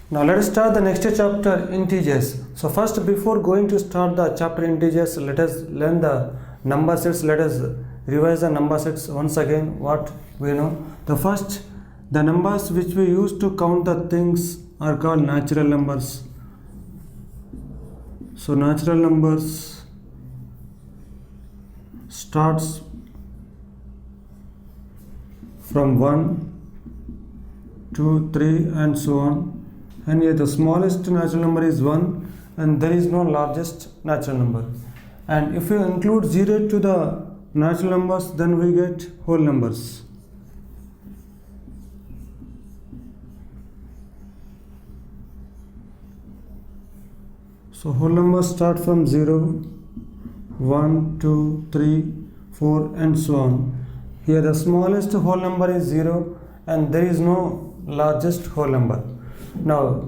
Now let us start the next chapter, integers. So first, before going to start the chapter integers, let us learn the number sets. Let us revise the number sets once again. What we know. The first, the numbers which we use to count the things are called natural numbers. So natural numbers starts from 1, 2, 3 and so on. And here the smallest natural number is 1 and there is no largest natural number. And if you include 0 to the natural numbers, then we get whole numbers. So whole numbers start from 0, 1, 2, 3, 4 and so on. Here the smallest whole number is 0 and there is no largest whole number. Now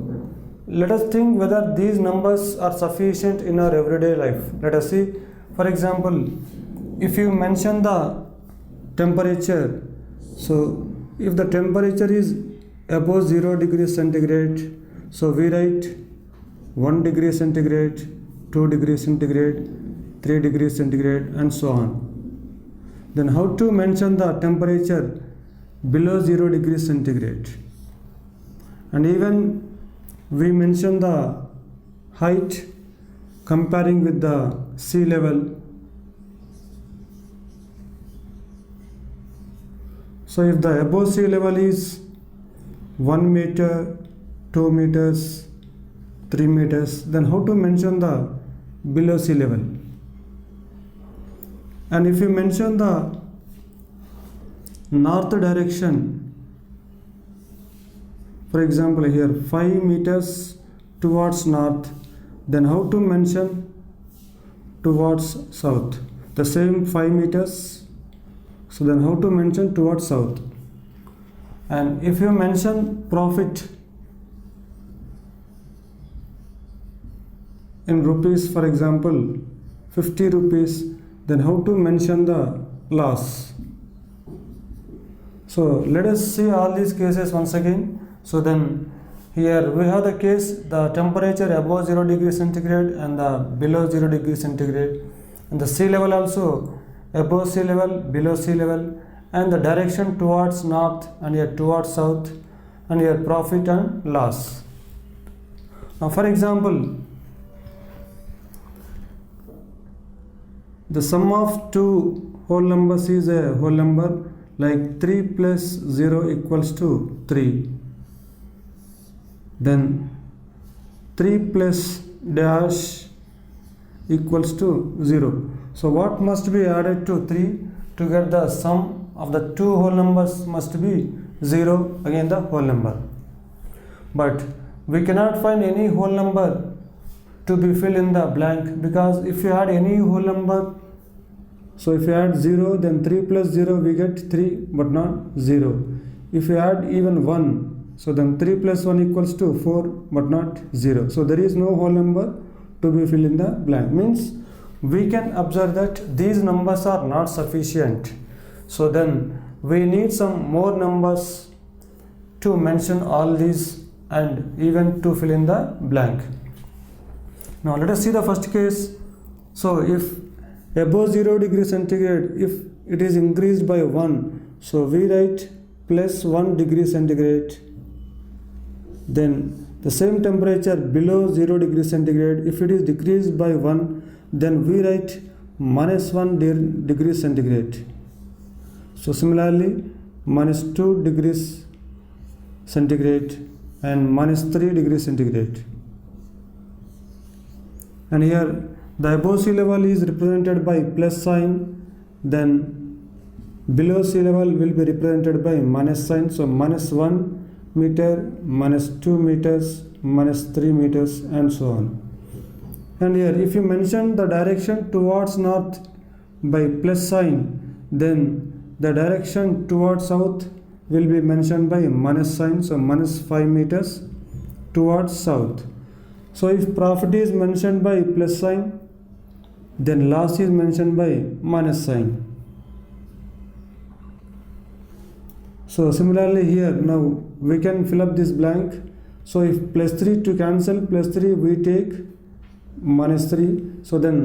let us think whether these numbers are sufficient in our everyday life. Let us see. For example, if you mention the temperature, so if the temperature is above 0 degrees centigrade, so we write 1 degree centigrade, 2 degrees centigrade, 3 degrees centigrade and so on. Then how to mention the temperature below 0 degrees centigrade? And even we mention the height comparing with the sea level. So if the above sea level is 1 meter, 2 meters, 3 meters, then how to mention the below sea level? And if you mention the north direction, for example here 5 meters towards north, then how to mention towards south? The same 5 meters, so then how to mention towards south? And if you mention profit in rupees, for example 50 rupees, then how to mention the loss? So let us see all these cases once again. So then here we have the case, the temperature above 0 degree centigrade and the below 0 degree centigrade, and the sea level also above sea level, below sea level, and the direction towards north and here towards south, and here profit and loss. Now for example, the sum of two whole numbers is a whole number, like 3 plus 0 equals to 3. Then 3 plus dash equals to 0. So what must be added to 3 to get the sum of the two whole numbers must be 0, again the whole number. But we cannot find any whole number to be filled in the blank, because if you add any whole number, so if you add 0, then 3 plus 0 we get 3 but not 0. If you add even 1, so then 3 plus 1 equals to 4 but not 0. So there is no whole number to be filled in the blank. Means we can observe that these numbers are not sufficient. So then we need some more numbers to mention all these and even to fill in the blank. Now let us see the first case. So if above 0 degree centigrade, if it is increased by 1, so we write plus 1 degree centigrade. Then the same temperature below 0 degree centigrade, if it is decreased by 1, then we write minus 1 degree centigrade. So similarly minus 2 degrees centigrade and minus 3 degrees centigrade. And here the above sea level is represented by plus sign, then below sea level will be represented by minus sign. So minus 1 meter, minus 2 meters, minus 3 meters and so on. And here if you mention the direction towards north by plus sign, then the direction towards south will be mentioned by minus sign. So minus 5 meters towards south. So if profit is mentioned by plus sign, then loss is mentioned by minus sign. So similarly here now we can fill up this blank. So if plus 3 to cancel plus 3 we take minus 3, so then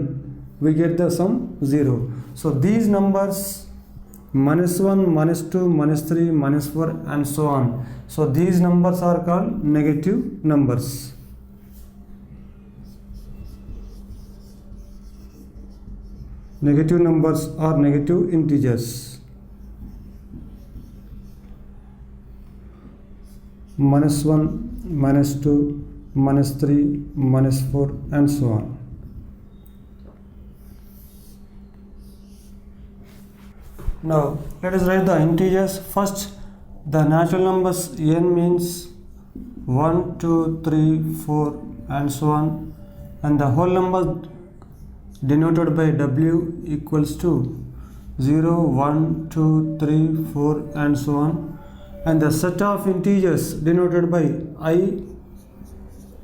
we get the sum 0. So these numbers minus 1, minus 2, minus 3, minus 4 and so on. So these numbers are called negative numbers. Negative numbers are negative integers. Minus 1, minus 2, minus 3, minus 4 and so on. Now let us write the integers. First, the natural numbers n means 1, 2, 3, 4 and so on, and the whole number denoted by w equals to 0, 1, 2, 3, 4 and so on, and the set of integers denoted by I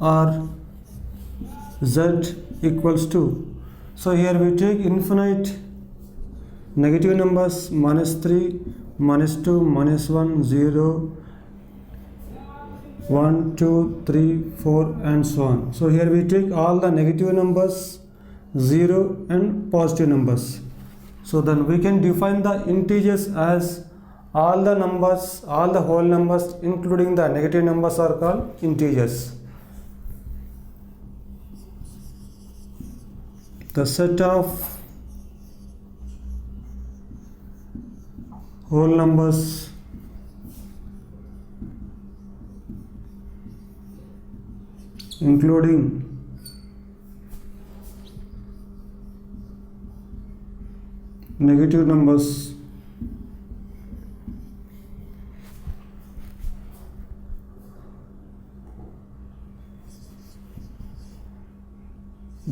or z equals to, so here we take infinite negative numbers minus 3, minus 2, minus 1, 0, 1, 2, 3, 4 and so on. So here we take all the negative numbers, 0 and positive numbers. So then we can define the integers as all the numbers, all the whole numbers including the negative numbers are called integers. The set of whole numbers including negative numbers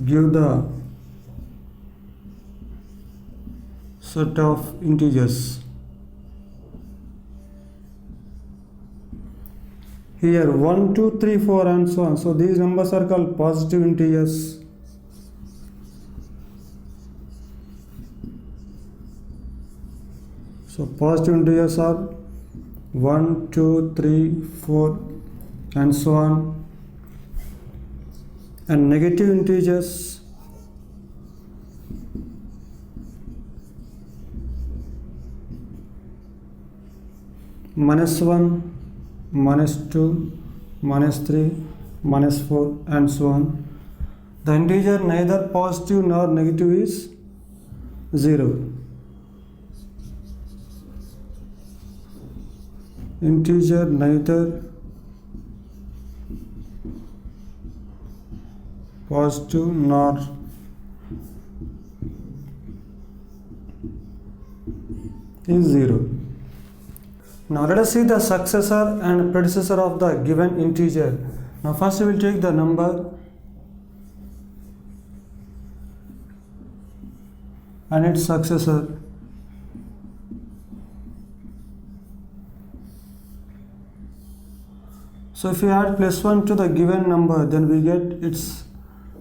give the set of integers. Here 1, 2, 3, 4 and so on. So these numbers are called positive integers. So positive integers are 1, 2, 3, 4 and so on, and negative integers minus 1, minus 2, minus 3, minus 4 and so on. The integer neither positive nor negative is 0. Integer neither positive nor is 0. Now let us see the successor and predecessor of the given integer. Now first we will take the number and its successor. So if we add plus 1 to the given number, then we get its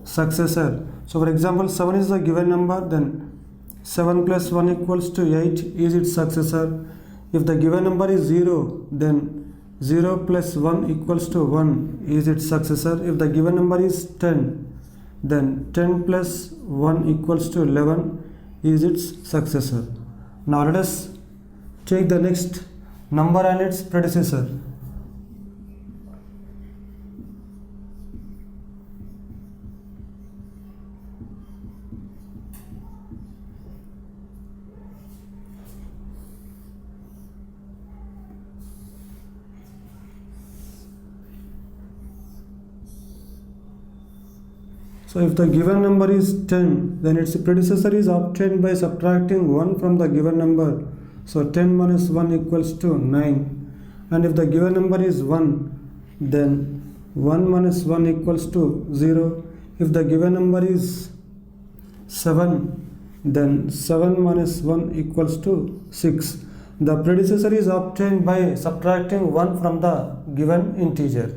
successor. So for example, 7 is the given number, then 7 plus 1 equals to 8 is its successor. If the given number is 0, then 0 plus 1 equals to 1 is its successor. If the given number is 10, then 10 plus 1 equals to 11 is its successor. Now let us take the next number and its predecessor. So if the given number is 10, then its predecessor is obtained by subtracting 1 from the given number. So 10 minus 1 equals to 9. And if the given number is 1, then 1 minus 1 equals to 0. If the given number is 7, then 7 minus 1 equals to 6. The predecessor is obtained by subtracting 1 from the given integer.